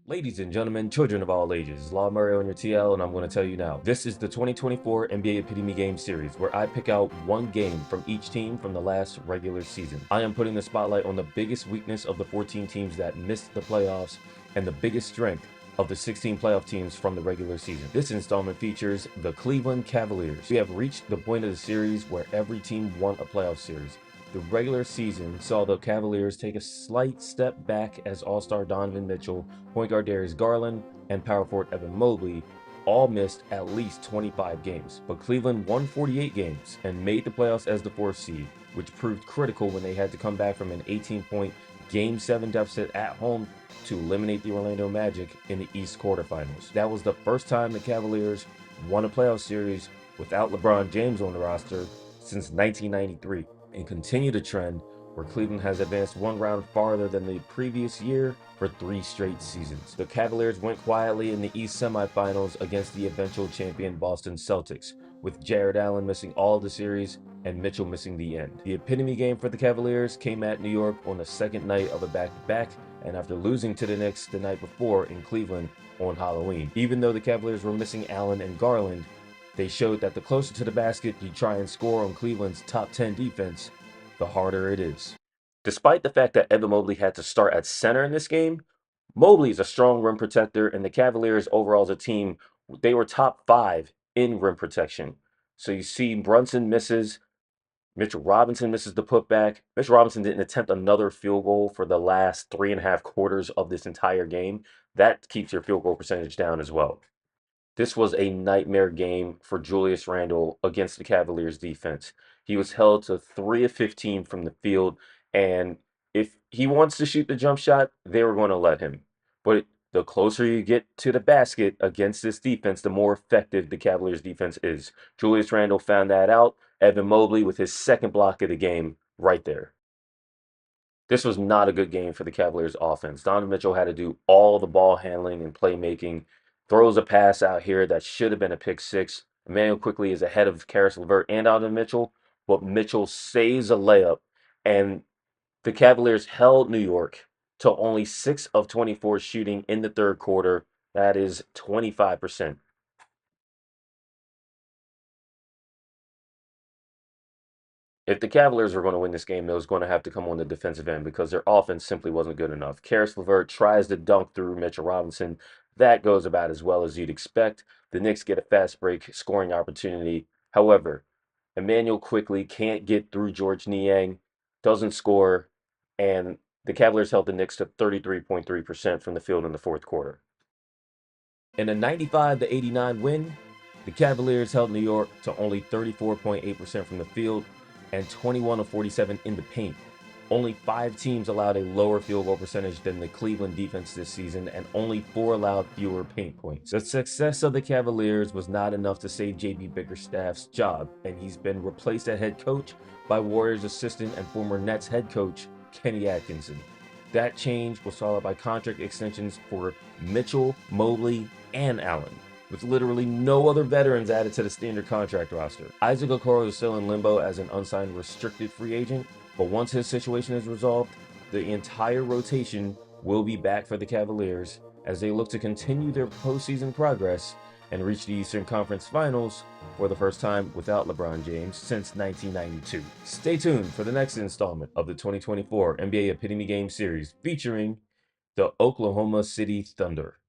Ladies and gentlemen, children of all ages, Law Murray on your TL, and I'm going to tell you now. This is the 2024 NBA Epitome Game Series, where I pick out one game from each team from the last regular season. I am putting the spotlight on the biggest weakness of the 14 teams that missed the playoffs and the biggest strength of the 16 playoff teams from the regular season. This installment features the Cleveland Cavaliers. We have reached the point of the series where every team won a playoff series. The regular season saw the Cavaliers take a slight step back as All-Star Donovan Mitchell, point guard Darius Garland, and power forward Evan Mobley all missed at least 25 games. But Cleveland won 48 games and made the playoffs as the fourth seed, which proved critical when they had to come back from an 18-point Game 7 deficit at home to eliminate the Orlando Magic in the East quarterfinals. That was the first time the Cavaliers won a playoff series without LeBron James on the roster since 1993, and continued a trend where Cleveland has advanced one round farther than the previous year for 3 straight seasons. The Cavaliers went quietly in the East semifinals against the eventual champion Boston Celtics, with Jared Allen missing all of the series and Mitchell missing the end. The epitome game for the Cavaliers came at New York on the second night of a back-to-back, and after losing to the Knicks the night before in Cleveland on Halloween. Even though the Cavaliers were missing Allen and Garland, they showed that the closer to the basket you try and score on Cleveland's top 10 defense, the harder it is. Despite the fact that Evan Mobley had to start at center in this game, Mobley is a strong rim protector, and the Cavaliers overall as a team, they were top 5 in rim protection. So you see Brunson misses, Mitchell Robinson misses the putback. Mitchell Robinson didn't attempt another field goal for the last 3.5 quarters of this entire game. That keeps your field goal percentage down as well. This was a nightmare game for Julius Randle against the Cavaliers defense. He was held to 3 of 15 from the field, and if he wants to shoot the jump shot, they were going to let him. But the closer you get to the basket against this defense, the more effective the Cavaliers defense is. Julius Randle found that out. Evan Mobley with his second block of the game right there. This was not a good game for the Cavaliers offense. Donovan Mitchell had to do all the ball handling and playmaking, throws a pass out here that should have been a pick six. Emmanuel quickly is ahead of Karis LeVert and Donovan Mitchell, but Mitchell saves a layup, and the Cavaliers held New York to only 6 of 24 shooting in the third quarter. That is 25%. If the Cavaliers were going to win this game, it was going to have to come on the defensive end because their offense simply wasn't good enough. Karis LeVert tries to dunk through Mitchell Robinson. That goes about as well as you'd expect. The Knicks get a fast break scoring opportunity. However, Emmanuel quickly can't get through George Niang, doesn't score, and the Cavaliers held the Knicks to 33.3% from the field in the fourth quarter. In a 95-89 win, the Cavaliers held New York to only 34.8% from the field and 21 of 47 in the paint. Only 5 teams allowed a lower field goal percentage than the Cleveland defense this season, and only 4 allowed fewer paint points. The success of the Cavaliers was not enough to save JB Bickerstaff's job, and he's been replaced at head coach by Warriors assistant and former Nets head coach Kenny Atkinson. That change was followed by contract extensions for Mitchell, Mobley, and Allen, with literally no other veterans added to the standard contract roster. Isaac Okoro is still in limbo as an unsigned restricted free agent, but once his situation is resolved, the entire rotation will be back for the Cavaliers as they look to continue their postseason progress and reach the Eastern Conference Finals for the first time without LeBron James since 1992. Stay tuned for the next installment of the 2024 NBA Epitome Game Series featuring the Oklahoma City Thunder.